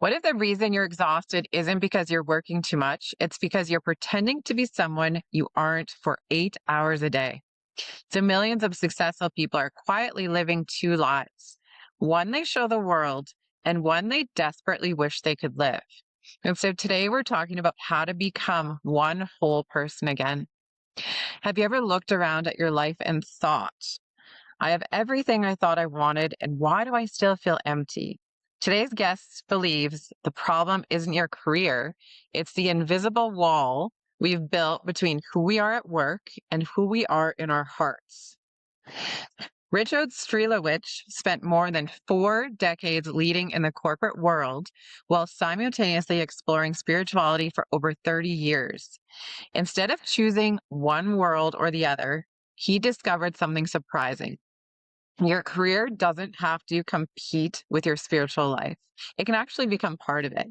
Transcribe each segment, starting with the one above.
What if the reason you're exhausted isn't because you're working too much? It's because you're pretending to be someone you aren't for 8 hours a day. So, millions of successful people are quietly living two lives, one they show the world, and one they desperately wish they could live. And so, today we're talking about how to become one whole person again. Have you ever looked around at your life and thought, I have everything I thought I wanted, and why do I still feel empty? Today's guest believes the problem isn't your career, it's the invisible wall we've built between who we are at work and who we are in our hearts. Richard Strilowich spent more than 4 decades leading in the corporate world while simultaneously exploring spirituality for over 30 years. Instead of choosing one world or the other, he discovered something surprising. Your career doesn't have to compete with your spiritual life. It can actually become part of it.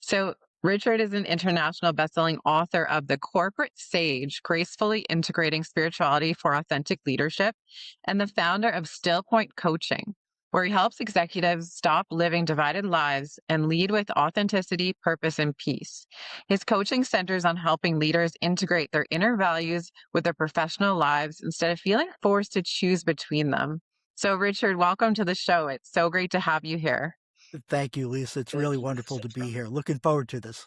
So, Richard is an international bestselling author of The Corporate Sage, Gracefully Integrating Spirituality for Authentic Leadership, and the founder of Still Point Coaching, where he helps executives stop living divided lives and lead with authenticity, purpose, and peace. His coaching centers on helping leaders integrate their inner values with their professional lives instead of feeling forced to choose between them. So, Richard, welcome to the show. It's so great to have you here. Thank you, Lisa. It's really wonderful to be here. Looking forward to this.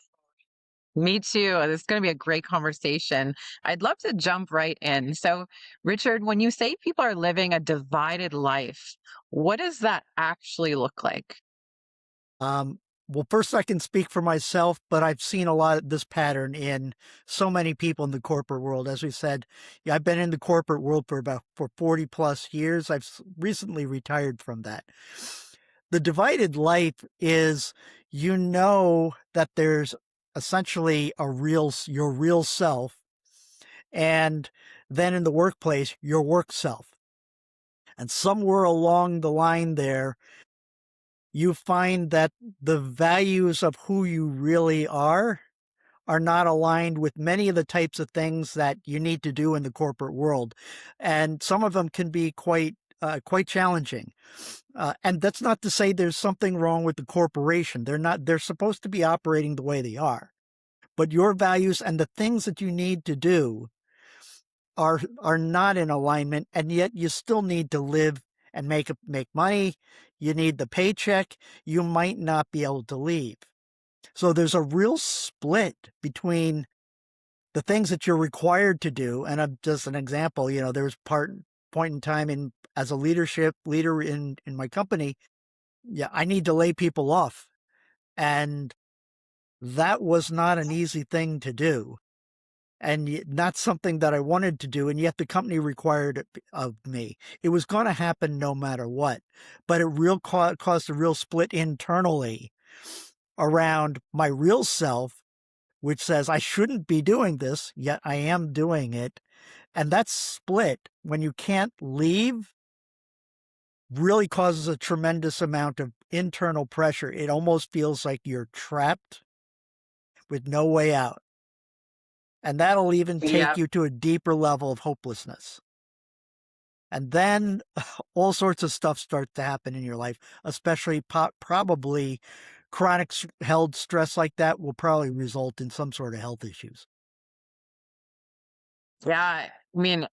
Me too. This is going to be a great conversation. I'd love to jump right in. So, Richard, when you say people are living a divided life, what does that actually look like? Um, well, first I can speak for myself, but I've seen a lot of this pattern in so many people in the corporate world. As we said, yeah, I've been in the corporate world for 40 plus years. Recently retired from that. The divided life is, that there's essentially your real self, and then in the workplace, your work self. And somewhere along the line there, you find that the values of who you really are not aligned with many of the types of things that you need to do in the corporate world. And some of them can be quite challenging. And that's not to say there's something wrong with the corporation. They're supposed to be operating the way they are. But your values and the things that you need to do are not in alignment, and yet you still need to live and make money. You need the paycheck. You might not be able to leave. So there's a real split between the things that you're required to do. And I'm just an example, there was point in time as a leader in my company. Yeah, I need to lay people off. And that was not an easy thing to do, and not something that I wanted to do, and yet the company required it of me. It was going to happen no matter what, but it caused a real split internally around my real self, which says I shouldn't be doing this, yet I am doing it. And that split, when you can't leave, really causes a tremendous amount of internal pressure. It almost feels like you're trapped with no way out. And that'll even take Yeah. you to a deeper level of hopelessness. And then all sorts of stuff starts to happen in your life, especially probably chronic held stress like that will probably result in some sort of health issues. Yeah. I mean,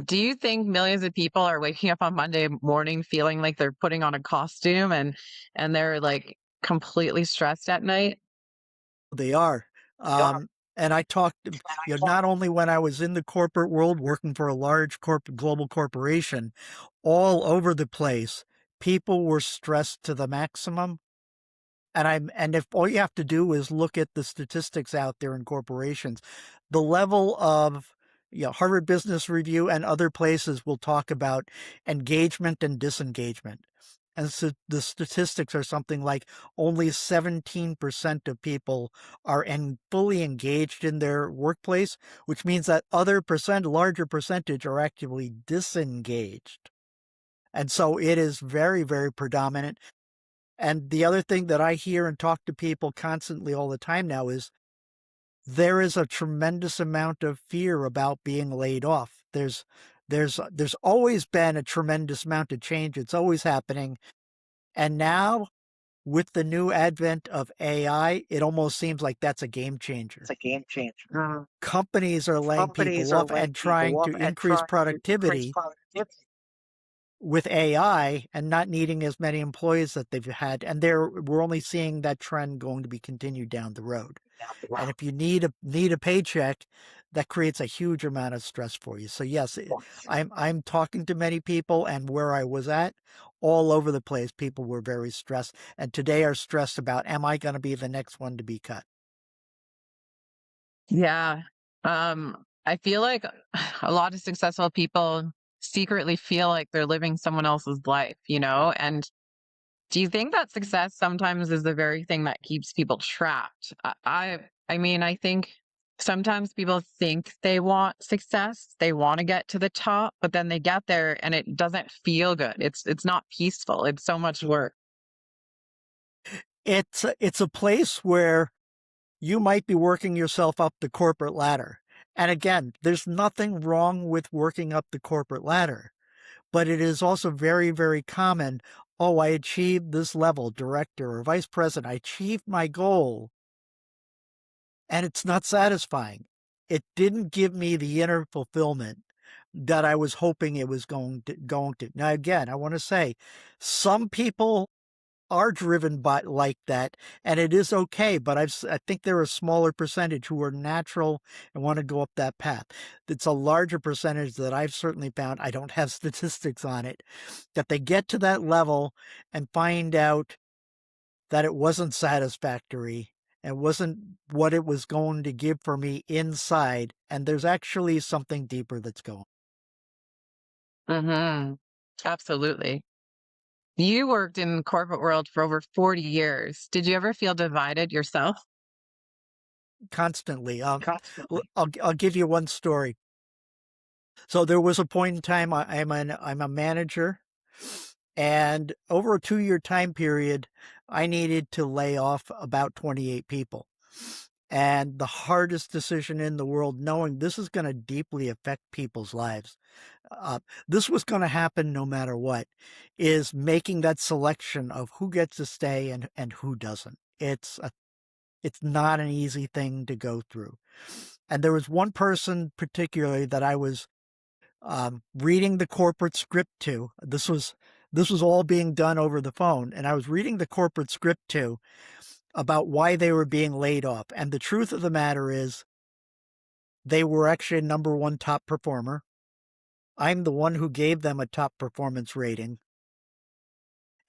do you think millions of people are waking up on Monday morning feeling like they're putting on a costume and they're like completely stressed at night? They are. Yeah. And I talked, not only when I was in the corporate world working for a large global corporation, all over the place, people were stressed to the maximum. And if all you have to do is look at the statistics out there in corporations, the level of, Harvard Business Review and other places will talk about engagement and disengagement. And so the statistics are something like only 17% of people are fully engaged in their workplace, which means that larger percentage are actually disengaged. And so it is very, very predominant. And the other thing that I hear and talk to people constantly all the time now is there is a tremendous amount of fear about being laid off. There's always been a tremendous amount of change. It's always happening. And now with the new advent of AI, it almost seems like that's a game changer. It's a game changer. Companies are laying Companies people are off laying and trying people to off and increase trying to increase productivity productivity. with AI and not needing as many employees that they've had. And we're only seeing that trend going to be continued down the road. And if you need a paycheck, that creates a huge amount of stress for you. So yes, I'm talking to many people, and where I was at, all over the place, people were very stressed, and today are stressed about, am I going to be the next one to be cut? Yeah. I feel like a lot of successful people secretly feel like they're living someone else's life, you know? And do you think that success sometimes is the very thing that keeps people trapped? I mean, I think sometimes people think they want success, they want to get to the top, but then they get there and it doesn't feel good. It's not peaceful. It's so much work. It's a place where you might be working yourself up the corporate ladder. And again, there's nothing wrong with working up the corporate ladder, but it is also very, very common. Oh, I achieved this level, director or vice president. I achieved my goal, and it's not satisfying. It didn't give me the inner fulfillment that I was hoping it was going to. Now, again, I want to say some people are driven by like that, and it is okay. But I think there are a smaller percentage who are natural and want to go up that path. It's a larger percentage that I've certainly found. I don't have statistics on it, that they get to that level and find out that it wasn't satisfactory and wasn't what it was going to give for me inside. And there's actually something deeper that's going. Mhm. Absolutely. You worked in the corporate world for over 40 years. Did you ever feel divided yourself? Constantly. Constantly. I'll give you one story. So there was a point in time I'm a manager, and over a 2-year time period, I needed to lay off about 28 people. And the hardest decision in the world, knowing this is going to deeply affect people's lives, uh, this was going to happen no matter what, is making that selection of who gets to stay and who doesn't. It's not an easy thing to go through. And there was one person particularly that I was reading the corporate script to. This was all being done over the phone, and I was reading the corporate script to about why they were being laid off. And the truth of the matter is, they were actually a number one top performer. I'm the one who gave them a top performance rating,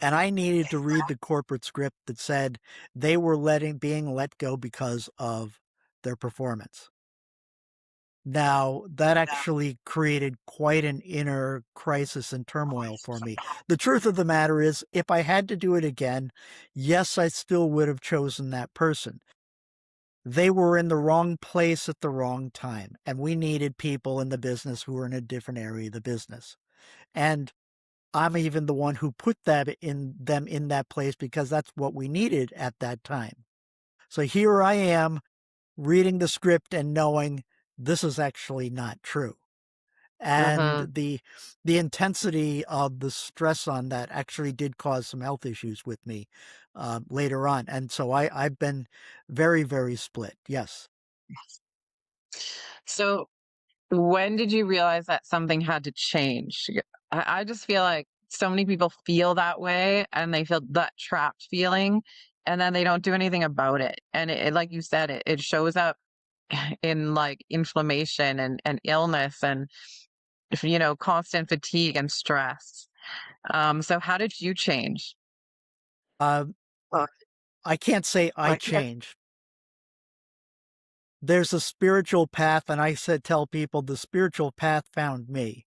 and I needed to read the corporate script that said they were being let go because of their performance. Now, that actually created quite an inner crisis and turmoil for me. The truth of the matter is, if I had to do it again, yes, I still would have chosen that person. They were in the wrong place at the wrong time, and we needed people in the business who were in a different area of the business. And I'm even the one who put them in that place because that's what we needed at that time. So here I am reading the script and knowing this is actually not true. And Mhm. the intensity of the stress on that actually did cause some health issues with me later on. And so I've been very, very split. Yes. So, when did you realize that something had to change? I just feel like so many people feel that way and they feel that trapped feeling and then they don't do anything about it. And like you said, it shows up in like inflammation and illness and, constant fatigue and stress. So how did you change? Uh, Uh, I can't say I I can't. changed. There's a spiritual path, and tell people the spiritual path found me.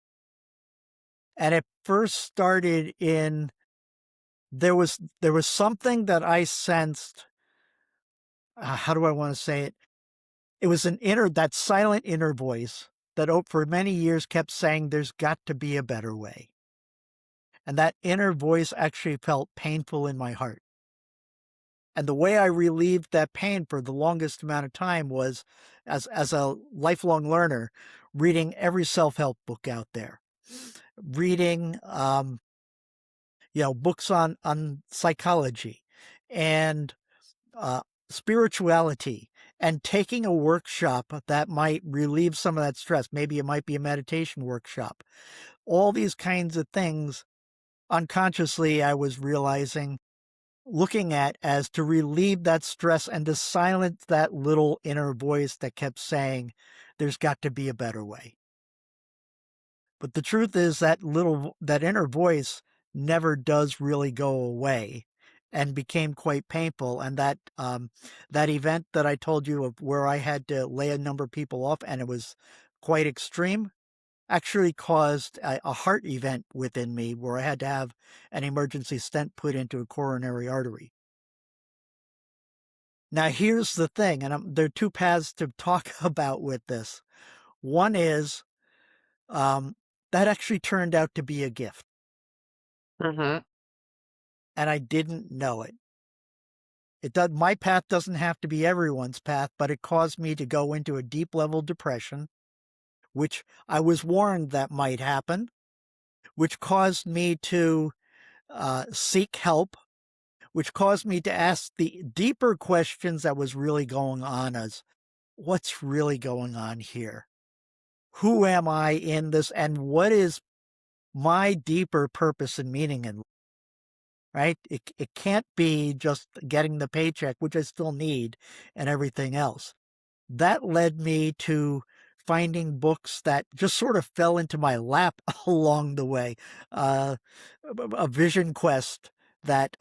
And it first started in there was something that I sensed. How do I want to say it? It was that silent inner voice that for many years kept saying, there's got to be a better way. And that inner voice actually felt painful in my heart. And the way I relieved that pain for the longest amount of time was as a lifelong learner, reading every self-help book out there, reading books on psychology, and spirituality, and taking a workshop that might relieve some of that stress. Maybe it might be a meditation workshop. All these kinds of things unconsciously I was realizing, looking at as to relieve that stress and to silence that little inner voice that kept saying, there's got to be a better way. But the truth is that inner voice never does really go away, and became quite painful. And that event that I told you of, where I had to lay a number of people off and it was quite extreme, actually caused a heart event within me where I had to have an emergency stent put into a coronary artery. Now, here's the thing, and there are two paths to talk about with this. One is um, that actually turned out to be a gift, Hmm. and I didn't know it. My path doesn't have to be everyone's path, but it caused me to go into a deep level depression, which I was warned that might happen, which caused me to seek help, which caused me to ask the deeper questions that was really going on as what's really going on here? Who am I in this? And what is my deeper purpose and meaning in life? Right? It can't be just getting the paycheck, which I still need, and everything else. That led me to finding books that just sort of fell into my lap along the way. Uh, a vision quest that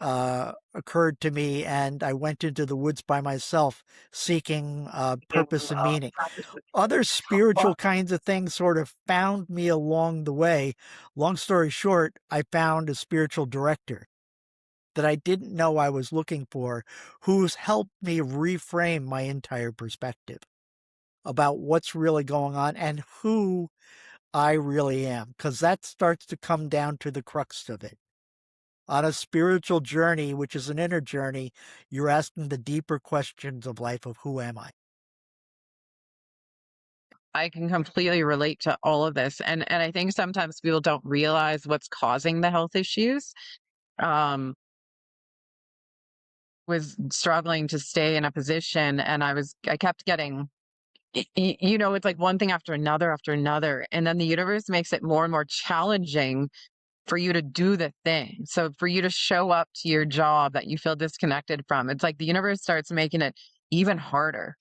occurred to me, and I went into the woods by myself seeking purpose and meaning. Other spiritual kinds of things sort of found me along the way. Long story short, I found a spiritual director that I didn't know I was looking for, who's helped me reframe my entire perspective about what's really going on and who I really am, because that starts to come down to the crux of it. On a spiritual journey, which is an inner journey, you're asking the deeper questions of life of who am I? I can completely relate to all of this. And I think sometimes people don't realize what's causing the health issues. Um, was struggling to stay in a position and I kept getting it's like one thing after another. And then the universe makes it more and more challenging for you to do the thing. So for you to show up to your job that you feel disconnected from, it's like the universe starts making it even harder.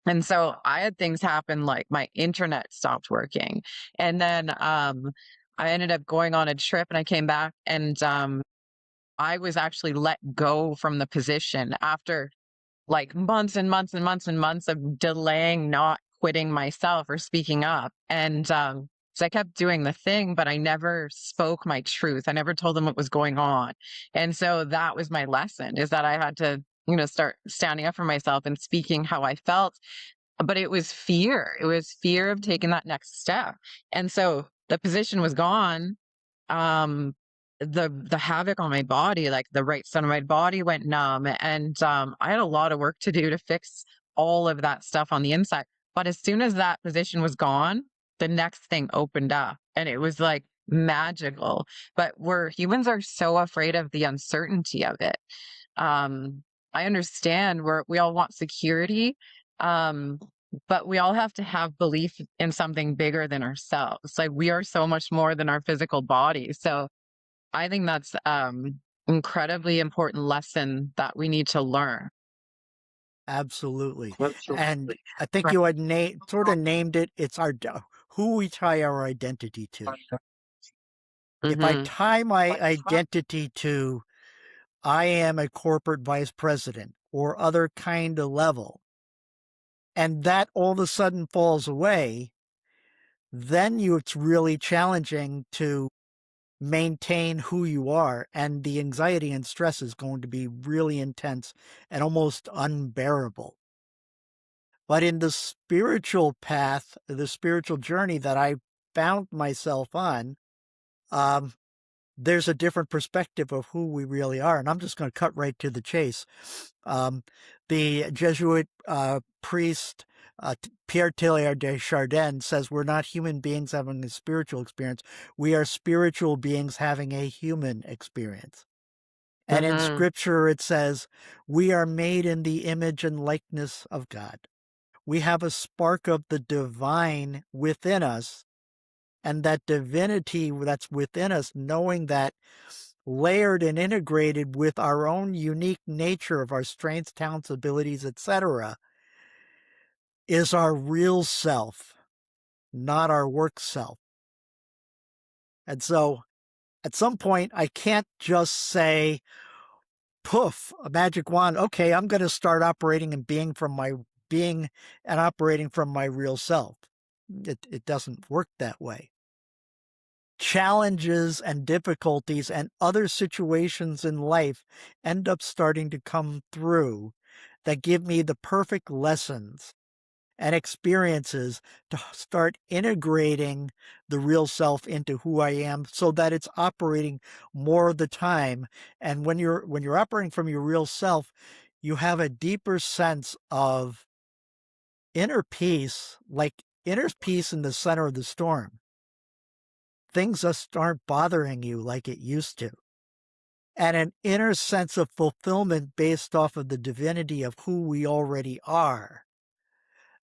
And so I had things happen like my internet stopped working. And then I ended up going on a trip and I came back and I was actually let go from the position after like months and months and months and months of delaying not quitting myself or speaking up. And so I kept doing the thing, but I never spoke my truth. I never told them what was going on. And so that was my lesson, is that I had to, start standing up for myself and speaking how I felt. But it was fear. It was fear of taking that next step. And so the position was gone. um the havoc on my body, like the right side of my body went numb, and I had a lot of work to do to fix all of that stuff on the inside. But as soon as that position was gone, the next thing opened up and it was like magical. But humans are so afraid of the uncertainty of it. I understand we all want security, um but we all have to have belief in something bigger than ourselves. Like, we are so much more than our physical body. So I think that's incredibly important lesson that we need to learn. Absolutely. And Absolutely. I think Right. you had sort of named it. It's who we tie our identity to. If I Hmm. tie my identity to I am a corporate vice president or other kind of level, and that all of a sudden falls away, then it's really challenging to maintain who you are. And the anxiety and stress is going to be really intense and almost unbearable. But in the spiritual path, the spiritual journey that I found myself on, um, there's a different perspective of who we really are. And I'm just going to cut right to the chase. Um, the Jesuit priest, Pierre Teilhard de Chardin, says we're not human beings having a spiritual experience. We are spiritual beings having a human experience. And in Hmm. scripture, it says, we are made in the image and likeness of God. We have a spark of the divine within us, and that divinity that's within us, knowing that layered and integrated with our own unique nature of our strengths, talents, abilities, etc., is our real self, not our work self. And so at some point, I can't just say, poof, a magic wand. Okay, I'm going to start operating and being and operating from my real self. It doesn't work that way. Challenges and difficulties and other situations in life end up starting to come through that give me the perfect lessons and experiences to start integrating the real self into who I am so that it's operating more of the time. And when you're operating from your real self, you have a deeper sense of inner peace, like inner peace in the center of the storm. Things just aren't bothering you like it used to. And an inner sense of fulfillment based off of the divinity of who we already are,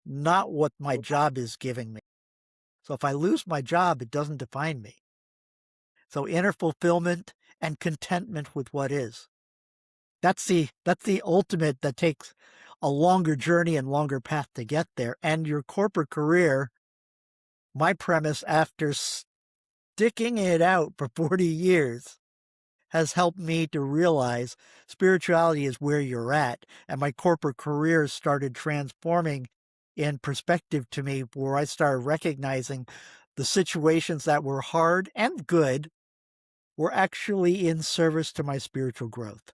not what my job is giving me. So if I lose my job, it doesn't define me. So inner fulfillment and contentment with what is. That's the ultimate that takes a longer journey and longer path to get there. And your corporate career, my premise after sticking it out for 40 years, has helped me to realize spirituality is where you're at. And my corporate career started transforming in perspective to me, where I started recognizing the situations that were hard and good were actually in service to my spiritual growth.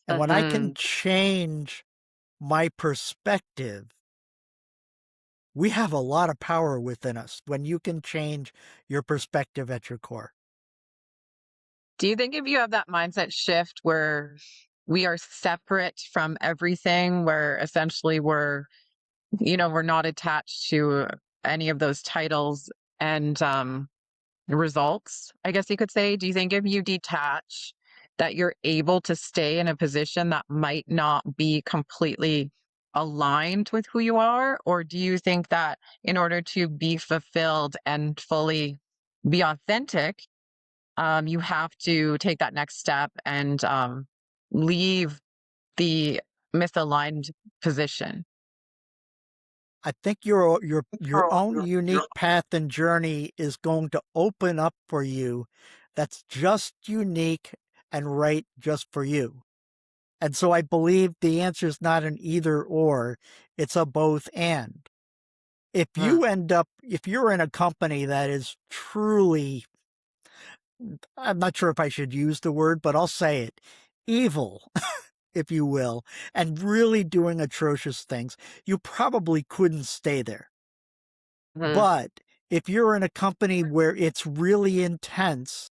And when I can Hmm. change my perspective, we have a lot of power within us when you can change your perspective at your core. Do you think if you have that mindset shift where we are separate from everything, where essentially we're not attached to any of those titles and results, I guess you could say. Do you think if you detach, that you're able to stay in a position that might not be completely aligned with who you are? Or do you think that in order to be fulfilled and fully be authentic, you have to take that next step and leave the misaligned position? I think your own unique path and journey is going to open up for you that's just unique and right just for you. And so I believe the answer is not an either or, it's a both and. Mm. If you're in a company that is truly, I'm not sure if I should use the word, but I'll say it, evil, if you will, and really doing atrocious things, you probably couldn't stay there. Mhm. But if you're in a company where it's really intense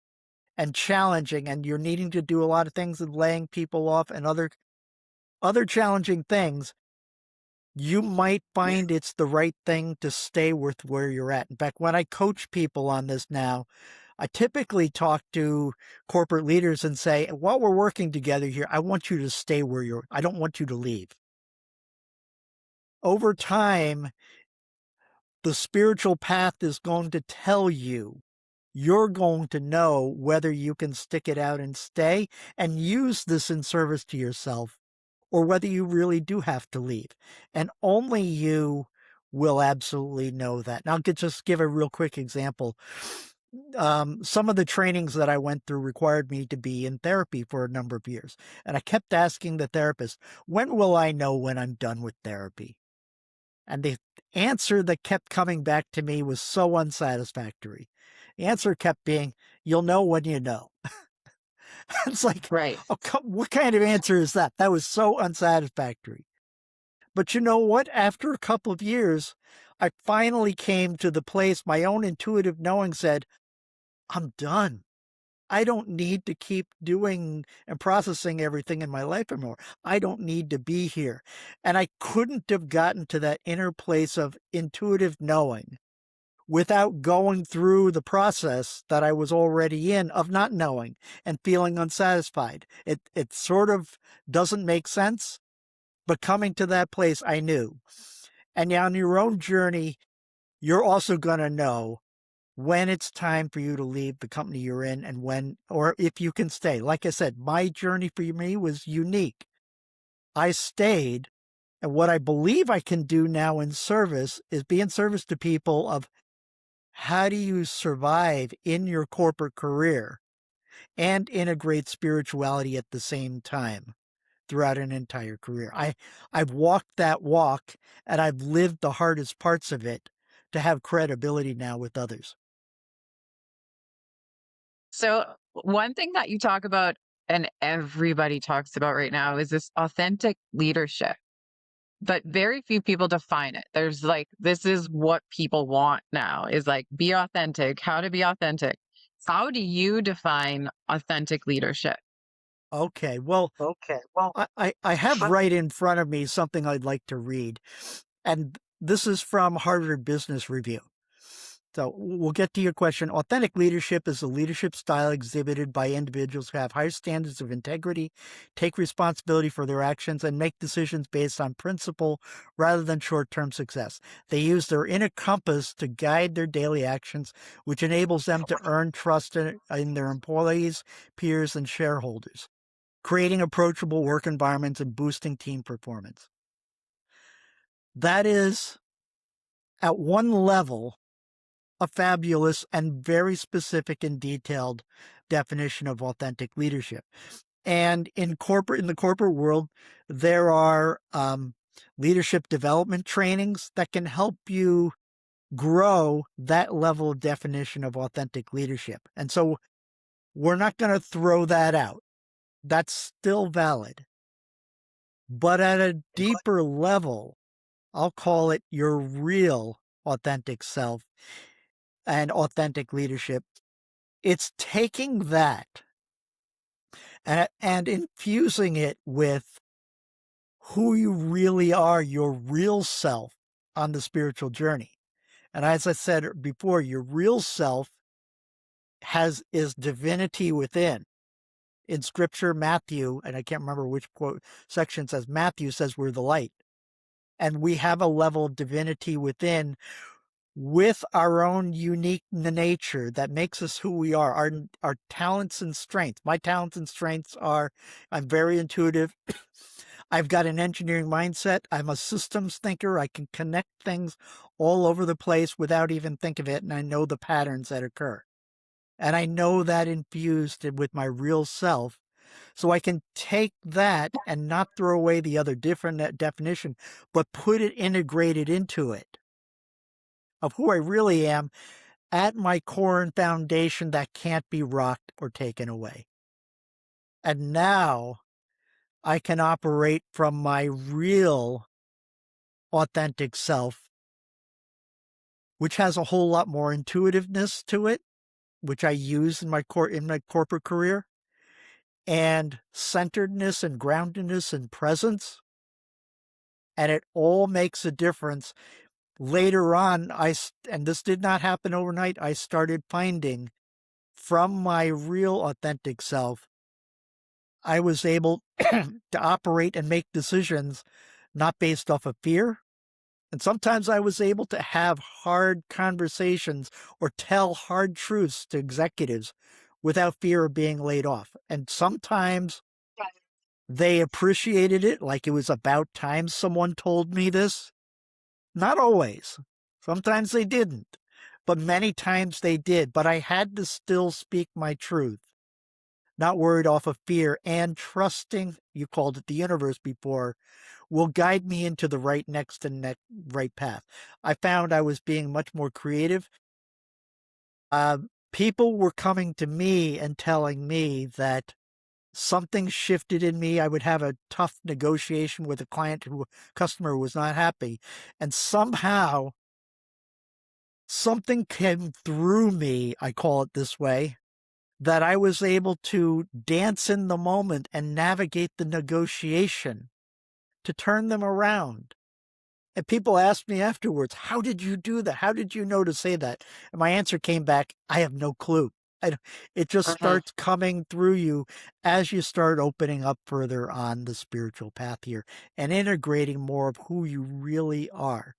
and challenging and you're needing to do a lot of things and laying people off and other challenging things, you might find it's the right thing to stay with where you're at. In fact, when I coach people on this now, I typically talk to corporate leaders and say, while we're working together here, I want you to stay where I don't want you to leave. Over time, the spiritual path is going to tell you, you're going to know whether you can stick it out and stay and use this in service to yourself, or whether you really do have to leave. And only you will absolutely know that. Now, I'll just give a real quick example. Some of the trainings that I went through required me to be in therapy for a number of years. And I kept asking the therapist, when will I know when I'm done with therapy? And the answer that kept coming back to me was so unsatisfactory. The answer kept being, you'll know when you know. It's like, Right. oh, what kind of answer is that? That was so unsatisfactory. But you know what? After a couple of years, I finally came to the place my own intuitive knowing said, I'm done. I don't need to keep doing and processing everything in my life anymore. I don't need to be here. And I couldn't have gotten to that inner place of intuitive knowing without going through the process that I was already in of not knowing and feeling unsatisfied. It sort of doesn't make sense, but coming to that place, I knew. And now on your own journey, you're also going to know when it's time for you to leave the company you're in and when, or if you can stay. Like I said, my journey for me was unique. I stayed. And what I believe I can do now in service is be in service to people of how do you survive in your corporate career and integrate spirituality at the same time throughout an entire career. I've walked that walk and I've lived the hardest parts of it to have credibility now with others. So, one thing that you talk about and everybody talks about right now is this authentic leadership, but very few people define it. There's like, this is what people want now is like, be authentic, how to be authentic. How do you define authentic leadership? Okay, well, Okay. Well, I have fun- right in front of me something I'd like to read. And this is from Harvard Business Review. So we'll get to your question. Authentic leadership is a leadership style exhibited by individuals who have high standards of integrity, take responsibility for their actions, and make decisions based on principle rather than short-term success. They use their inner compass to guide their daily actions, which enables them to earn trust in their employees, peers, and shareholders, creating approachable work environments and boosting team performance. That is, at one level, a fabulous and very specific and detailed definition of authentic leadership. And in the corporate world, there are leadership development trainings that can help you grow that level of definition of authentic leadership. And so we're not going to throw that out. That's still valid. But at a deeper level, I'll call it your real authentic self and authentic leadership. It's taking that and infusing it with who you really are, your real self on the spiritual journey. And as I said before, your real self is divinity within. In scripture, Matthew, and I can't remember which quote section says, Matthew says we're the light. And we have a level of divinity within with our own unique nature that makes us who we are, our talents and strengths. My talents and strengths are I'm very intuitive. I've got an engineering mindset. I'm a systems thinker. I can connect things all over the place without even think of it, and I know the patterns that occur. And I know that infused with my real self. So I can take that and not throw away the other different definition, but put it integrated into it of who I really am at my core and foundation that can't be rocked or taken away. And now I can operate from my real authentic self, which has a whole lot more intuitiveness to it, which I use in my corporate career, and centeredness and groundedness and presence. And it all makes a difference. Later on, and this did not happen overnight, I started finding from my real authentic self, I was able to operate and make decisions not based off of fear. And sometimes I was able to have hard conversations or tell hard truths to executives without fear of being laid off. And sometimes they appreciated it, like it was about time someone told me this. Not always. Sometimes they didn't, but many times they did. But I had to still speak my truth, not worried off of fear and trusting, you called it the universe before, will guide me into the right right path. I found I was being much more creative. People were coming to me and telling me that something shifted in me. I would have a tough negotiation with a customer who was not happy. And somehow something came through me, I call it this way, that I was able to dance in the moment and navigate the negotiation to turn them around. And people ask me afterwards, "How did you do that? How did you know to say that?" And my answer came back, "I have no clue." I don't it just Mhm. starts coming through you as you start opening up further on the spiritual path here and integrating more of who you really are.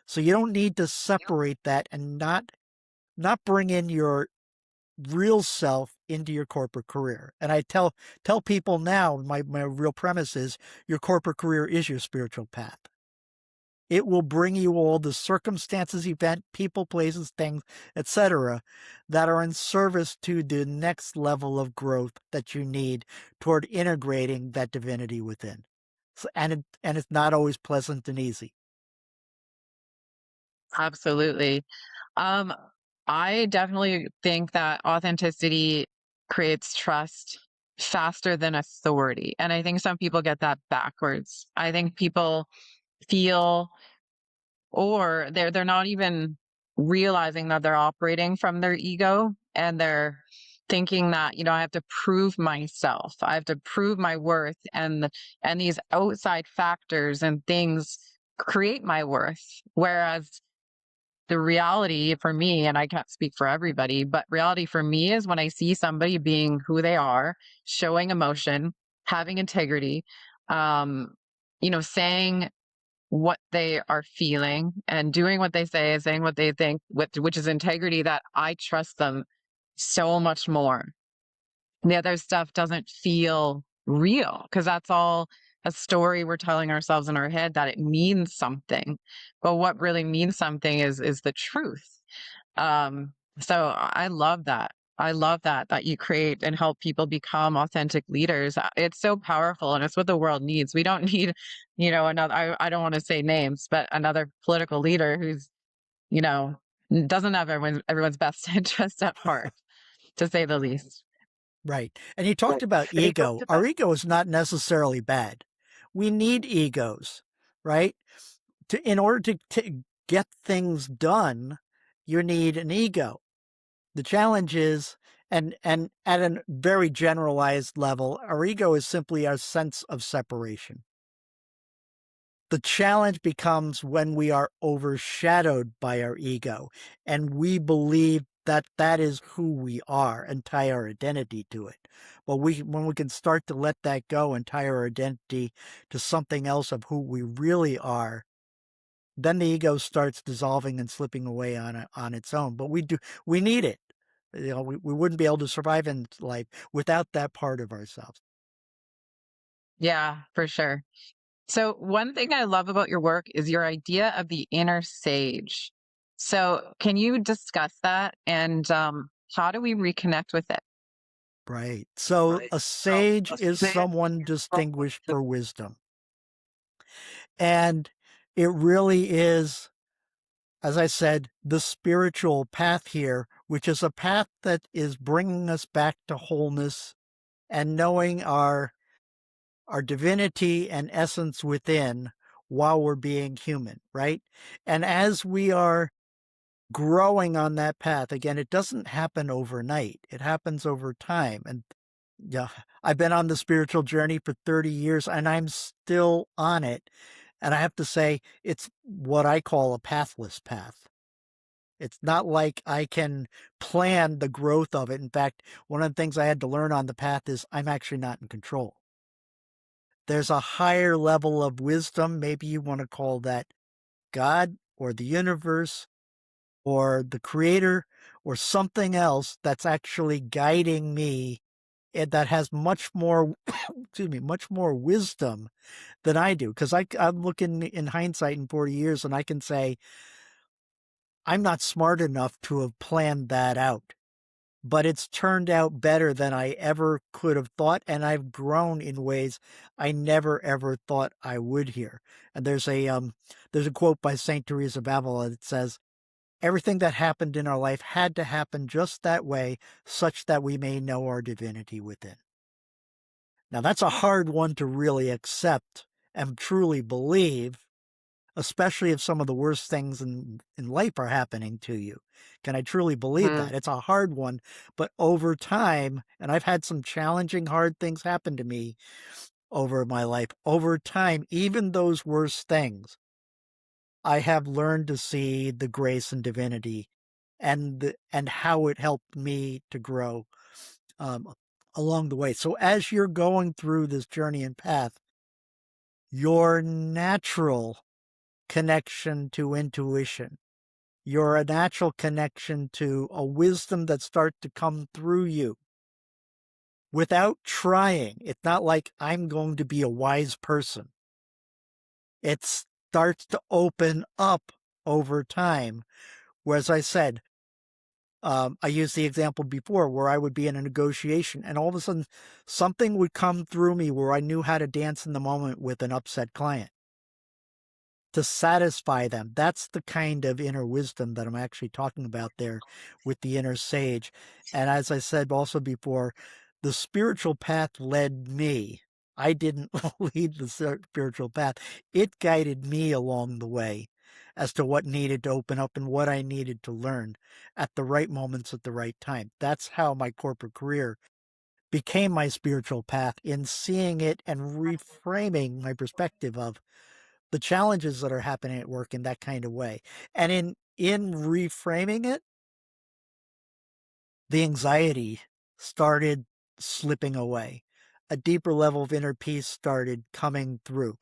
So you don't need to separate that and not bring in your real self into your corporate career. And I tell people now, my real premise is your corporate career is your spiritual path. It will bring you all the circumstances, event, people, places, things, etc., that are in service to the next level of growth that you need toward integrating that divinity within. So, and it's not always pleasant and easy. Absolutely. Um, I definitely think that authenticity creates trust faster than authority. And I think some people get that backwards. I think people feel or they're not even realizing that they're operating from their ego and they're thinking that, I have to prove myself. I have to prove my worth and these outside factors and things create my worth. Whereas the reality for me, and I can't speak for everybody, but reality for me is when I see somebody being who they are, showing emotion, having integrity, um, saying what they are feeling and doing what they say and saying what they think, which is integrity, that I trust them so much more. The other stuff doesn't feel real because that's all a story we're telling ourselves in our head that it means something. But what really means something is the truth. So I love that. I love that you create and help people become authentic leaders. It's so powerful and it's what the world needs. We don't need, another I don't want to say names, but another political leader who's, you know, doesn't have everyone's best interest at heart, to say the least. Right. And you talked Right. about And he talked ego. Our about ego is not necessarily bad. We need egos, right? In order to get things done, you need an ego. The challenge is, and at a very generalized level, our ego is simply our sense of separation. The challenge becomes when we are overshadowed by our ego and we believe that that is who we are and tie our identity to it. But when we can start to let that go and tie our identity to something else of who we really are, then the ego starts dissolving and slipping away on its own. But we need it. We wouldn't be able to survive in life without that part of ourselves. Yeah, for sure. So one thing I love about your work is your idea of the inner sage. So can you discuss that and how do we reconnect with it? Right. So right. a So sage a is sad someone is someone distinguished to for wisdom. And it really is, as I said, the spiritual path here, which is a path that is bringing us back to wholeness and knowing our divinity and essence within while we're being human, right? And as we are growing on that path, again, it doesn't happen overnight. It happens over time. And yeah, I've been on the spiritual journey for 30 years and I'm still on it. And I have to say, it's what I call a pathless path. It's not like I can plan the growth of it. In fact, one of the things I had to learn on the path is I'm actually not in control. There's a higher level of wisdom. Maybe you want to call that God or the universe or the creator or something else that's actually guiding me and that has much more, excuse me, much more wisdom than I do. Because I'm looking in hindsight in 40 years and I can say, I'm not smart enough to have planned that out. But it's turned out better than I ever could have thought, and I've grown in ways I never ever thought I would here. And there's a quote by Saint Teresa of Avila that says, "Everything that happened in our life had to happen just that way, such that we may know our divinity within." Now that's a hard one to really accept and truly believe, especially if some of the worst things in life are happening to you. Can I truly believe Mhm. that? It's a hard one, but over time, and I've had some challenging, hard things happen to me over my life, over time, even those worst things I have learned to see the grace and divinity and how it helped me to grow um, along the way. So as you're going through this journey and path, your natural connection to intuition, your natural connection to a wisdom that starts to come through you without trying. It's not like I'm going to be a wise person. It starts to open up over time. Where, as I said, I used the example before where I would be in a negotiation and all of a sudden something would come through me where I knew how to dance in the moment with an upset client to satisfy them. That's the kind of inner wisdom that I'm actually talking about there with the inner sage. And as I said also before, the spiritual path led me. I didn't lead the spiritual path. It guided me along the way as to what needed to open up and what I needed to learn at the right moments at the right time. That's how my corporate career became my spiritual path, in seeing it and reframing my perspective of the challenges that are happening at work in that kind of way. And in reframing it, the anxiety started slipping away. A deeper level of inner peace started coming through.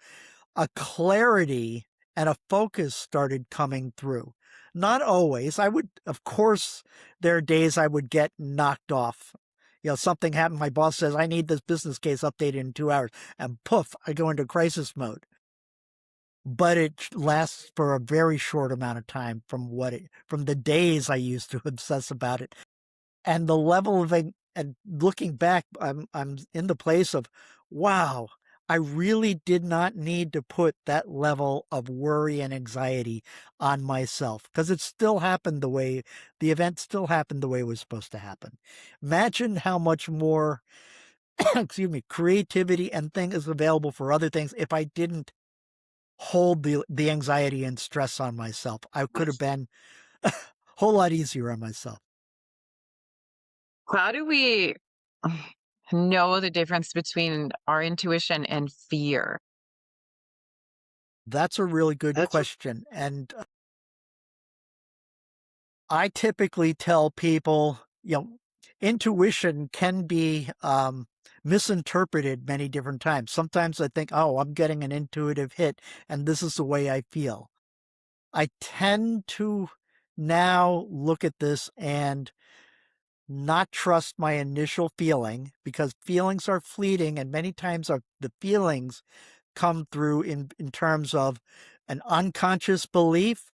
A clarity and a focus started coming through. Not always. Of course, there are days I would get knocked off. Something happened. My boss says, I need this business case updated in 2 hours. And poof, I go into crisis mode. But it lasts for a very short amount of time from the days I used to obsess about it. And the level of, and looking back, I'm in the place of, wow, I really did not need to put that level of worry and anxiety on myself, because it still happened the event still happened the way it was supposed to happen. Imagine how much more, excuse me, creativity and thing is available for other things if I didn't hold the anxiety and stress on myself. I could have been a whole lot easier on myself. How do we know the difference between our intuition and fear? That's a really good That's a question. And I typically tell people, intuition can be misinterpreted many different times. Sometimes I think, oh, I'm getting an intuitive hit and this is the way I feel. I tend to now look at this and not trust my initial feeling, because feelings are fleeting, and many times the feelings come through in terms of an unconscious belief,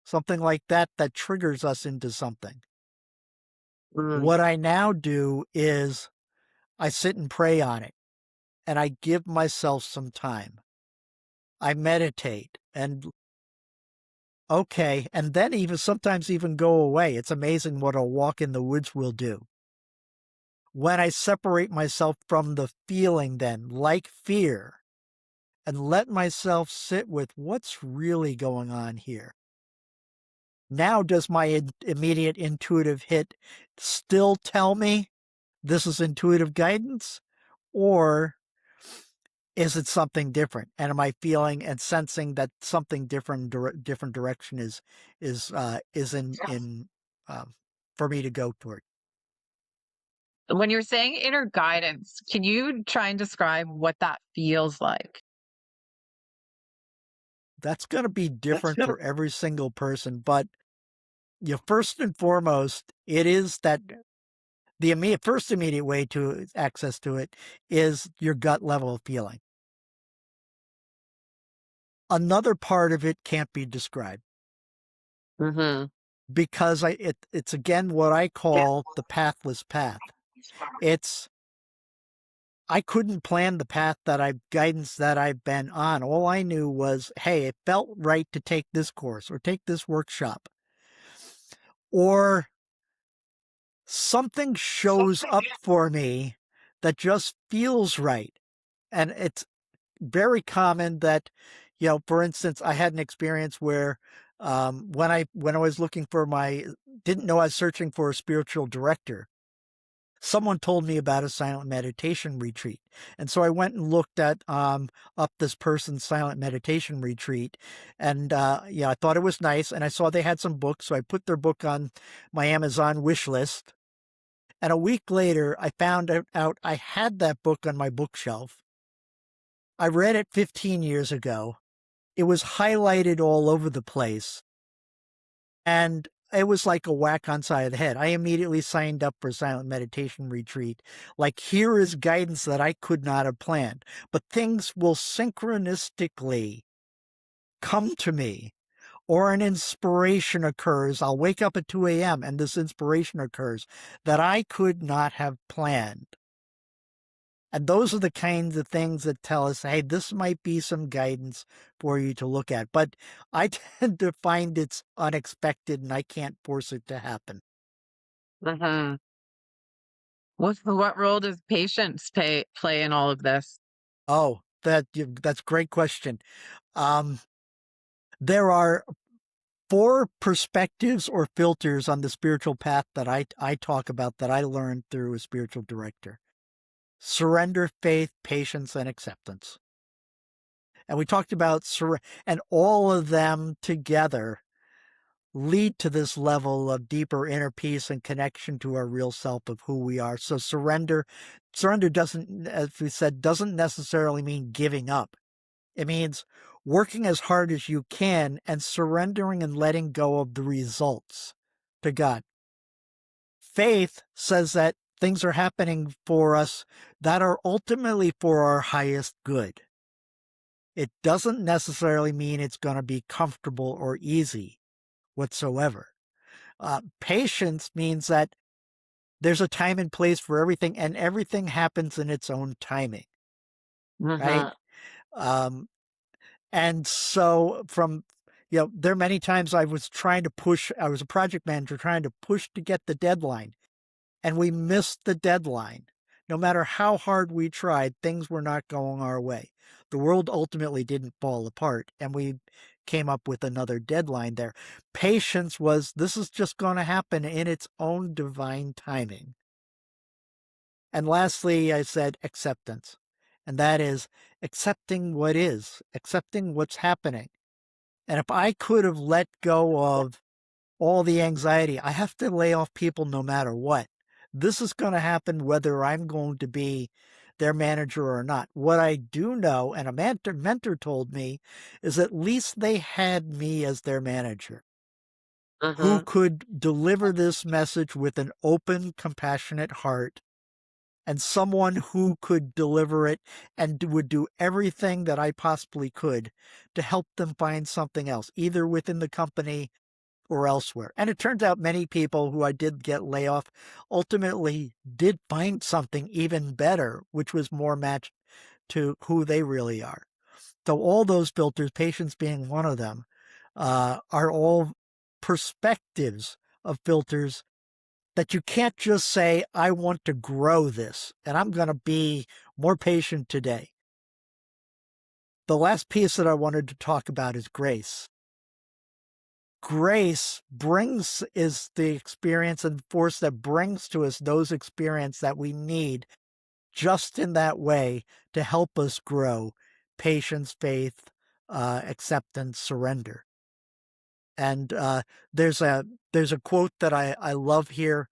something like that triggers us into something. Mm. What I now do is I sit and pray on it, and I give myself some time. I meditate and okay, and then even sometimes even go away. It's amazing what a walk in the woods will do. When I separate myself from the feeling, then, like fear, and let myself sit with what's really going on here. Now, does my immediate intuitive hit still tell me this is intuitive guidance? Or is it something different? And am I feeling and sensing that something different direction is in for me to go toward? When you're saying inner guidance, can you try and describe what that feels like? That's going to be that's different gonna for every single person, but first and foremost, it is that the first immediate way to access to it is your gut level of feeling. Another part of it can't be described, Hmm. because it's again what I get call the pathless path. It's I couldn't plan the guidance that I've been on. All I knew was, hey, it felt right to take this course or take this workshop, or something shows something up for me that just feels right. And it's very common that, for instance, I had an experience where when I was looking for didn't know I was searching for a spiritual director. someone told me about a silent meditation retreat. And so I went and looked at up this person's silent meditation retreat. And yeah, I thought it was nice. And I saw they had some books. So I put their book on my Amazon wish list. And a week later, I found out I had that book on my bookshelf. I read it 15 years ago. It was highlighted all over the place. And it was like a whack on side of the head. I immediately signed up for a silent meditation retreat. Like, here is guidance that I could not have planned. But things will synchronistically come to me, or an inspiration occurs. I'll wake up at 2 a.m. and this inspiration occurs that I could not have planned. And those are the kinds of things that tell us, hey, this might be some guidance for you to look at. But I tend to find it's unexpected and I can't force it to happen. Mhm. What role does patience play in all of this? Oh, that's a great question. Um, there are 4 perspectives or filters on the spiritual path that I talk about that I learned through a spiritual director: surrender, faith, patience, and acceptance. And we talked about and all of them together lead to this level of deeper inner peace and connection to our real self of who we are. So surrender doesn't, as we said, doesn't necessarily mean giving up. It means working as hard as you can and surrendering and letting go of the results to God. Faith says that things are happening for us that are ultimately for our highest good. It doesn't necessarily mean it's going to be comfortable or easy whatsoever. Patience means that there's a time and place for everything, and everything happens in its own timing, right? Mhm. Um, and so there are many times I was a project manager trying to push to get the deadline, and we missed the deadline. No matter how hard we tried, things were not going our way. The world ultimately didn't fall apart, and we came up with another deadline there. Patience was, this is just going to happen in its own divine timing. And lastly, I said acceptance. And that is accepting what is, accepting what's happening. And if I could have let go of all the anxiety, I have to lay off people no matter what. This is going to happen whether I'm going to be their manager or not. What I do know, and a mentor told me, is at least they had me as their manager who Mhm. could deliver this message with an open, compassionate heart, and someone who could deliver it and would do everything that I possibly could to help them find something else, either within the company or elsewhere. And it turns out many people who I did get layoff ultimately did find something even better, which was more matched to who they really are. So all those filters, patience being one of them, are all perspectives of filters that you can't just say, I want to grow this and I'm going to be more patient today. The last piece that I wanted to talk about is grace. Grace is the experience and force that brings to us those experiences that we need just in that way to help us grow patience, faith, acceptance, surrender. And there's a quote that I love here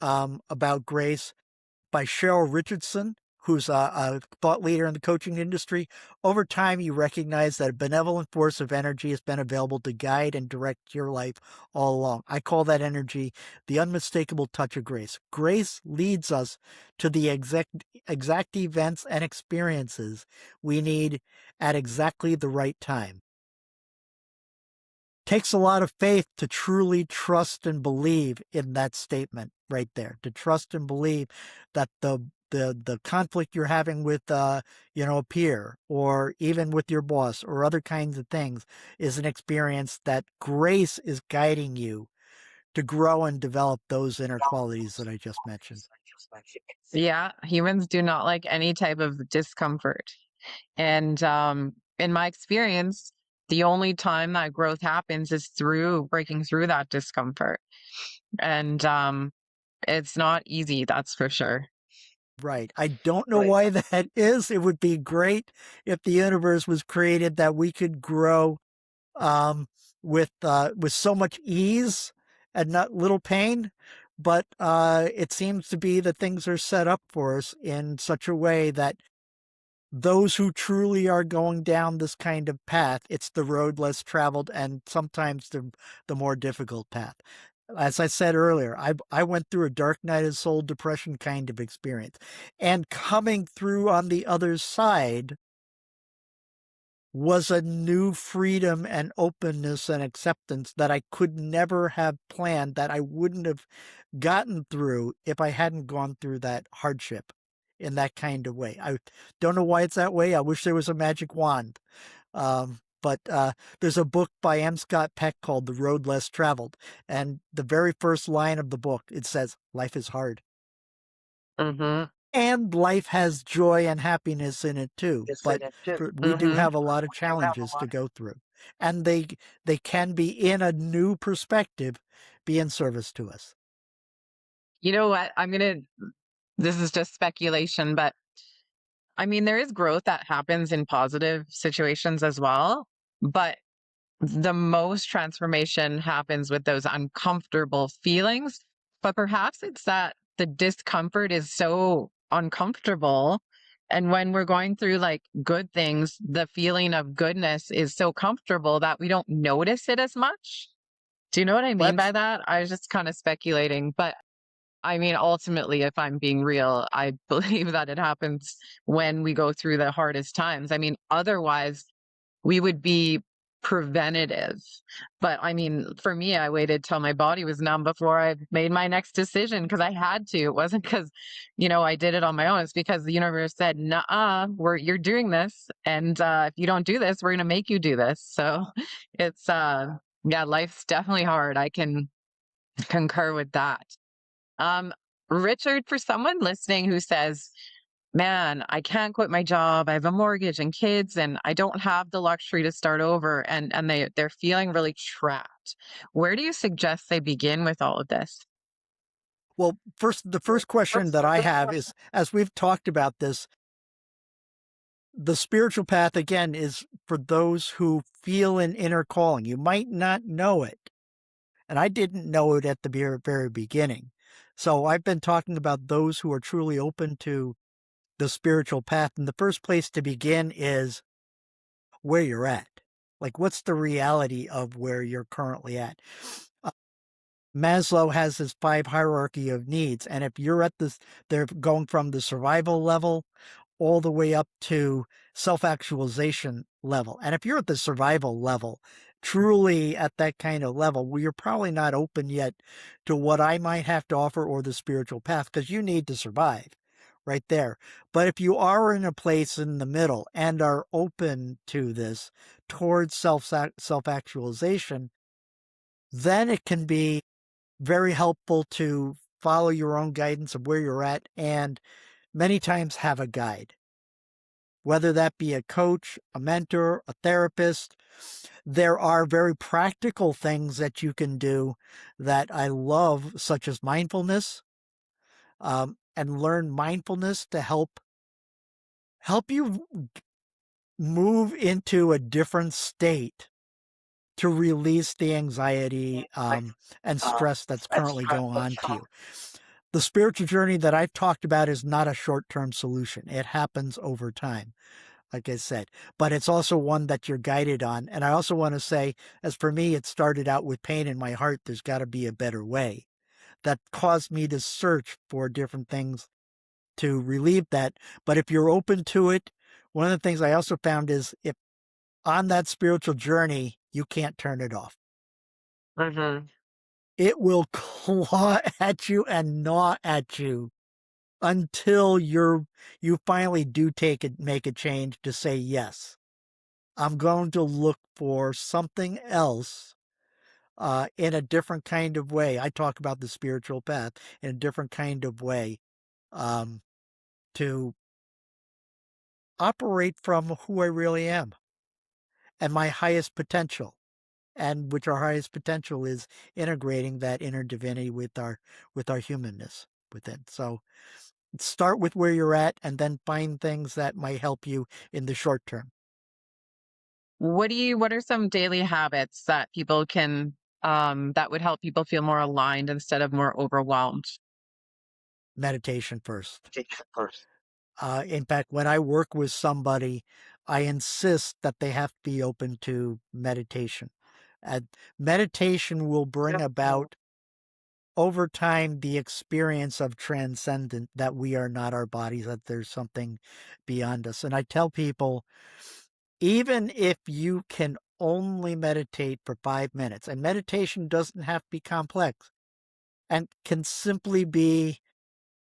about grace by Cheryl Richardson, who's a thought leader in the coaching industry. Over time, you recognize that a benevolent force of energy has been available to guide and direct your life all along. I call that energy the unmistakable touch of grace. Grace leads us to the exact events and experiences we need at exactly the right time. Takes a lot of faith to truly trust and believe in that statement right there, to trust and believe that the conflict you're having with a peer or even with your boss or other kinds of things is an experience that grace is guiding you to grow and develop those inner qualities that I just mentioned. Yeah, humans do not like any type of discomfort. And in my experience, the only time that growth happens is through breaking through that discomfort. And It's not easy, that's for sure. Right. I don't know Right. why that is. It would be great if the universe was created that we could grow um, with so much ease and not little pain. But it seems to be that things are set up for us in such a way that those who truly are going down this kind of path, it's the road less traveled and sometimes the more difficult path. As I said earlier, I went through a dark night of soul depression kind of experience. And coming through on the other side was a new freedom and openness and acceptance that I could never have planned, that I wouldn't have gotten through if I hadn't gone through that hardship in that kind of way. I don't know why it's that way. I wish there was a magic wand. But there's a book by M. Scott Peck called The Road Less Traveled. And the very first line of the book, it says, life is hard. Mhm. And life has joy and happiness in it too. It's But in it too. we do Mhm. have a lot of challenges to go through. And they can be in a new perspective, be in service to us. You know what? This is just speculation, but I mean, there is growth that happens in positive situations as well, but the most transformation happens with those uncomfortable feelings. But perhaps it's that the discomfort is so uncomfortable. And when we're going through like good things, the feeling of goodness is so comfortable that we don't notice it as much. Do you know what I mean by Let's that? I was just kind of speculating, but I mean, ultimately, if I'm being real, I believe that it happens when we go through the hardest times. I mean, otherwise, we would be preventative. But I mean, for me, I waited till my body was numb before I made my next decision because I had to. It wasn't because, I did it on my own. It's because the universe said, "Nah, you're doing this, and if you don't do this, we're gonna make you do this." So it's yeah, life's definitely hard. I can concur with that. Um, Richard, for someone listening who says, man, I can't quit my job. I have a mortgage and kids and I don't have the luxury to start over and they're feeling really trapped. Where do you suggest they begin with all of this? Well, the first question that I have is, as we've talked about this, the spiritual path again is for those who feel an inner calling. You might not know it. And I didn't know it at the very beginning. So I've been talking about those who are truly open to the spiritual path. And the first place to begin is where you're at. Like, what's the reality of where you're currently at? Uh, Maslow has his 5 hierarchy of needs. And if you're at this, they're going from the survival level all the way up to self-actualization level. And if you're at the survival level, truly at that kind of level, well, you're probably not open yet to what I might have to offer or the spiritual path because you need to survive right there. But if you are in a place in the middle and are open to this towards self-actualization, then it can be very helpful to follow your own guidance of where you're at and many times have a guide, whether that be a coach, a mentor, a therapist. There are very practical things that you can do that I love, such as mindfulness, and learn mindfulness to help you move into a different state to release the anxiety and stress that's currently going on to you. The spiritual journey that I've talked about is not a short-term solution. It happens over time, like I said, but it's also one that you're guided on. And I also want to say, as for me, it started out with pain in my heart. There's got to be a better way. That caused me to search for different things to relieve that. But if you're open to it, one of the things I also found is if on that spiritual journey, you can't turn it off. Mhm. It will claw at you and gnaw at you until you finally do make a change to say, yes, I'm going to look for something else in a different kind of way. I talk about the spiritual path in a different kind of way um, to operate from who I really am and my highest potential. and which our highest potential is integrating that inner divinity with our humanness within. So start with where you're at and then find things that might help you in the short term. What are some daily habits that people can that would help people feel more aligned instead of more overwhelmed? Meditation first. Take it first. In fact, when I work with somebody, I insist that they have to be open to meditation. And meditation will bring Yep. about over time the experience of transcendent, that we are not our bodies, that there's something beyond us. And I tell people, even if you can only meditate for 5 minutes, and meditation doesn't have to be complex and can simply be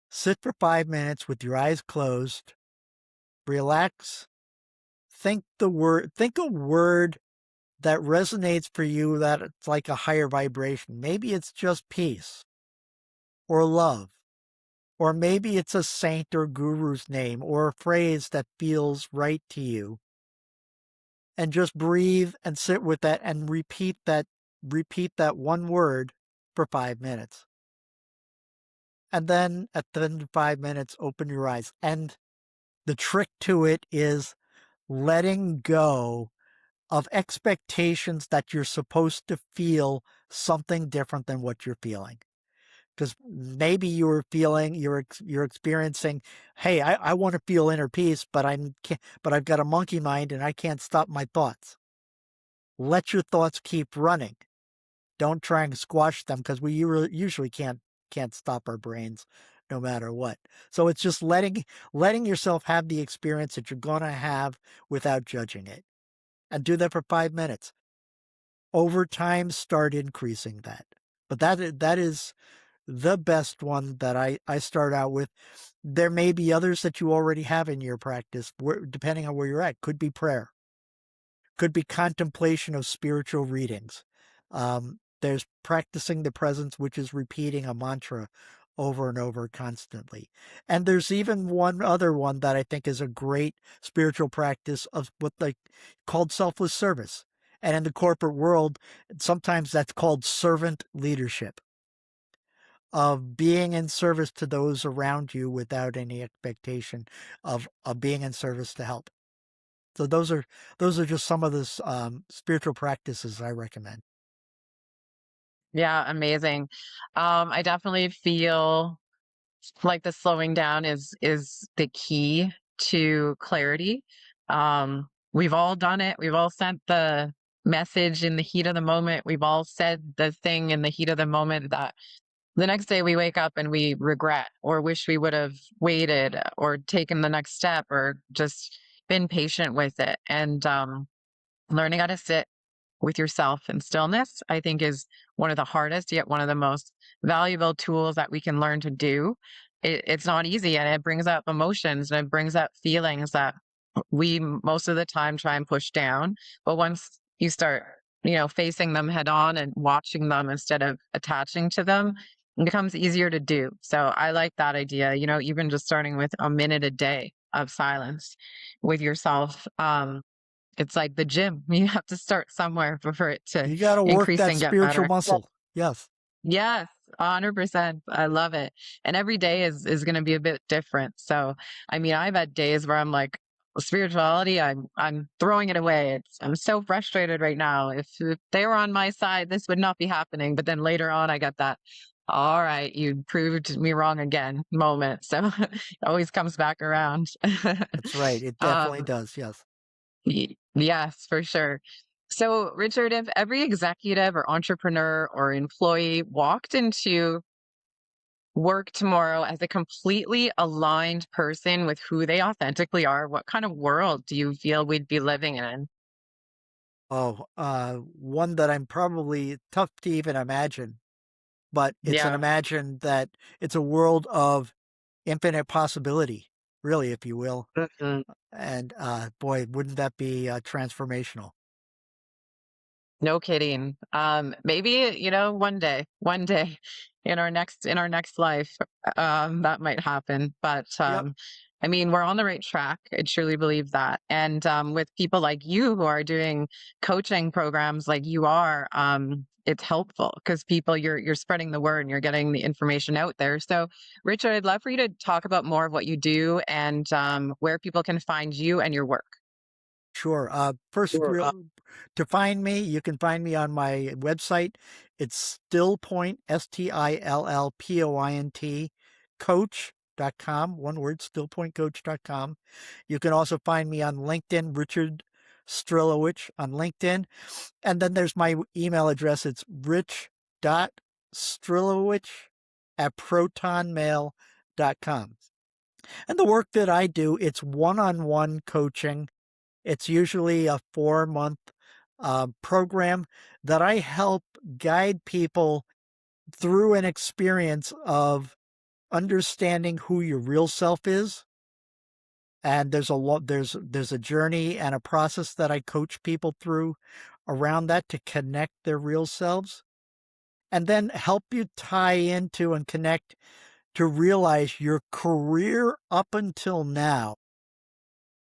sit for 5 minutes with your eyes closed, relax, think a word that resonates for you, that it's like a higher vibration. Maybe it's just peace or love, or maybe it's a saint or guru's name or a phrase that feels right to you. And just breathe and sit with that and repeat that one word for 5 minutes. And then at the end of 5 minutes, open your eyes. And the trick to it is letting go of expectations that you're supposed to feel something different than what you're feeling. Because maybe you're experiencing, hey, I want to feel inner peace, but but I've got a monkey mind and I can't stop my thoughts. Let your thoughts keep running. Don't try and squash them, because we usually can't stop our brains no matter what. So it's just letting yourself have the experience that you're going to have without judging it, and do that for 5 minutes. Over time, start increasing that. But that is the best one that I start out with. There may be others that you already have in your practice, depending on where you're at. Could be prayer, could be contemplation of spiritual readings. There's practicing the presence, which is repeating a mantra over and over constantly. And there's even one other one that I think is a great spiritual practice of what they called selfless service. And in the corporate world, sometimes that's called servant leadership, of being in service to those around you without any expectation of being in service to help. So those are just some of the spiritual practices I recommend. Yeah, amazing. I definitely feel like the slowing down is the key to clarity. We've all done it. We've all sent the message in the heat of the moment. We've all said the thing in the heat of the moment that the next day we wake up and we regret or wish we would have waited or taken the next step or just been patient with it. And learning how to sit with yourself in stillness, I think, is one of the hardest, yet one of the most valuable tools that we can learn to do. It's not easy, and it brings up emotions and it brings up feelings that we most of the time try and push down. But once you start, facing them head on and watching them instead of attaching to them, it becomes easier to do. So I like that idea, even just starting with a minute a day of silence with yourself. It's like the gym. You have to start somewhere for it to You got to work increase that and get spiritual better. muscle. Yes. Yes, 100%. I love it. And every day is going to be a bit different. So, I mean, I've had days where I'm like, spirituality, I'm throwing it away. I'm so frustrated right now. If they were on my side, this would not be happening. But then later on, I got that, all right, you proved me wrong again moment. So it always comes back around. That's right. It definitely um, does. Yes. Yes, for sure. So, Richard, if every executive or entrepreneur or employee walked into work tomorrow as a completely aligned person with who they authentically are, what kind of world do you feel we'd be living in? Oh, one that I'm probably tough to even imagine, but it's an Yeah. imagine that it's a world of infinite possibility, really, if you will. Mhm. And boy, wouldn't that be transformational? No kidding. Maybe, one day in our next life, that might happen. But Yep. I mean, we're on the right track. I truly believe that. And with people like you who are doing coaching programs like you are, it's helpful because people you're spreading the word and you're getting the information out there. So, Richard, I'd love for you to talk about more of what you do and where people can find you and your work. Sure. First, Sure. to find me, you can find me on my website. It's stillpoint, STILLPOINT, coach.com. One word, stillpointcoach.com. You can also find me on LinkedIn, Richard Strilowich on LinkedIn. And then there's my email address. It's rich.strilowich@protonmail.com. And the work that I do, it's one-on-one coaching. It's usually a 4-month program that I help guide people through an experience of understanding who your real self is. And there's a journey and a process that I coach people through around that to connect their real selves, and then help you tie into and connect to realize your career up until now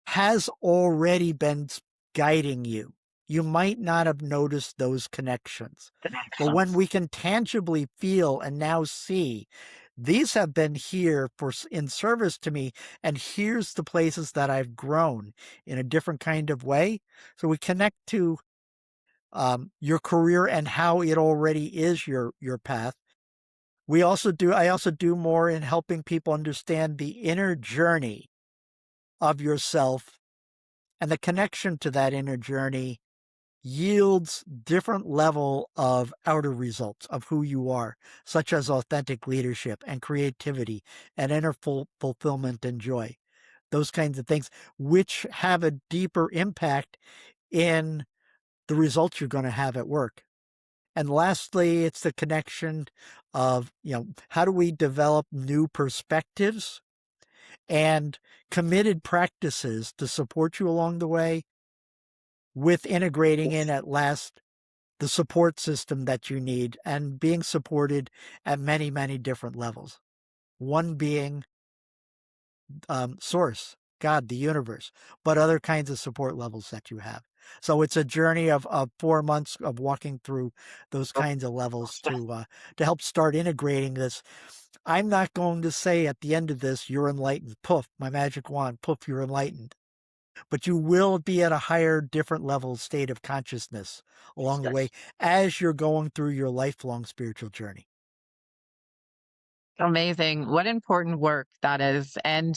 has already been guiding you. You might not have noticed those connections. But when we can tangibly feel and now see, these have been here in service to me, and here's the places that I've grown in a different kind of way. So we connect to your career and how it already is your path. I also do more in helping people understand the inner journey of yourself, and the connection to that inner journey yields different level of outer results of who you are, such as authentic leadership and creativity and inner fulfillment and joy. Those kinds of things, which have a deeper impact in the results you're going to have at work. And lastly, it's the connection of, how do we develop new perspectives and committed practices to support you along the way, with integrating in at last the support system that you need and being supported at many, many different levels. One being source, God, the universe, but other kinds of support levels that you have. So it's a journey of 4 months of walking through those kinds of levels to help start integrating this. I'm not going to say at the end of this, you're enlightened. Poof, my magic wand, poof, you're enlightened. But you will be at a higher, different level state of consciousness along the way as you're going through your lifelong spiritual journey. Amazing. What important work that is. And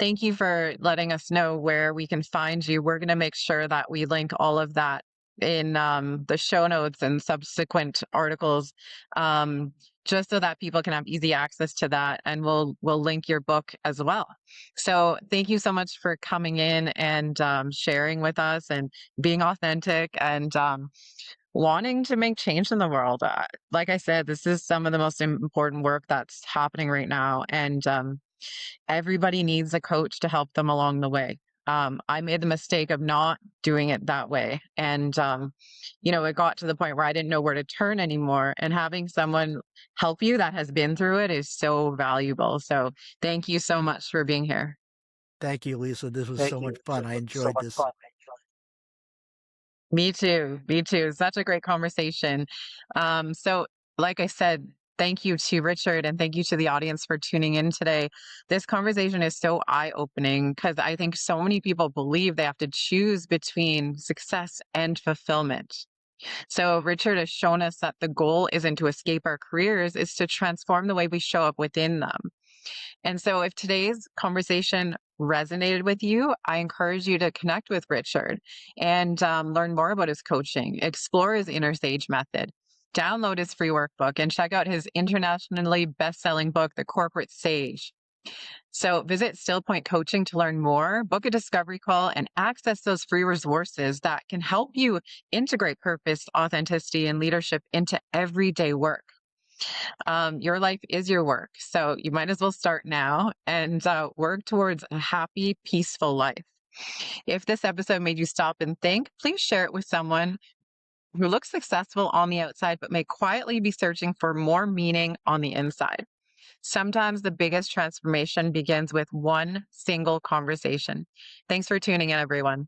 thank you for letting us know where we can find you. We're going to make sure that we link all of that in the show notes and subsequent articles, um, just so that people can have easy access to that. And we'll link your book as well. So thank you so much for coming in and sharing with us and being authentic and wanting to make change in the world. Like I said, this is some of the most important work that's happening right now, and everybody needs a coach to help them along the way. I made the mistake of not doing it that way, and it got to the point where I didn't know where to turn anymore. And having someone help you that has been through it is so valuable. So, thank you so much for being here. Thank you, Lisa. This was Thank so you. much fun. I enjoyed this. Me too. Me too. Such a great conversation. So, like I said, thank you to Richard and thank you to the audience for tuning in today. This conversation is so eye opening because I think so many people believe they have to choose between success and fulfillment. So, Richard has shown us that the goal isn't to escape our careers, it's to transform the way we show up within them. And so, if today's conversation resonated with you, I encourage you to connect with Richard and learn more about his coaching, explore his inner sage method, download his free workbook, and check out his internationally best-selling book, The Corporate Sage. So visit Still Point Coaching to learn more, book a discovery call, and access those free resources that can help you integrate purpose, authenticity, and leadership into everyday work. Your life is your work. So you might as well start now and work towards a happy, peaceful life. If this episode made you stop and think, please share it with someone who looks successful on the outside, but may quietly be searching for more meaning on the inside. Sometimes the biggest transformation begins with one single conversation. Thanks for tuning in, everyone.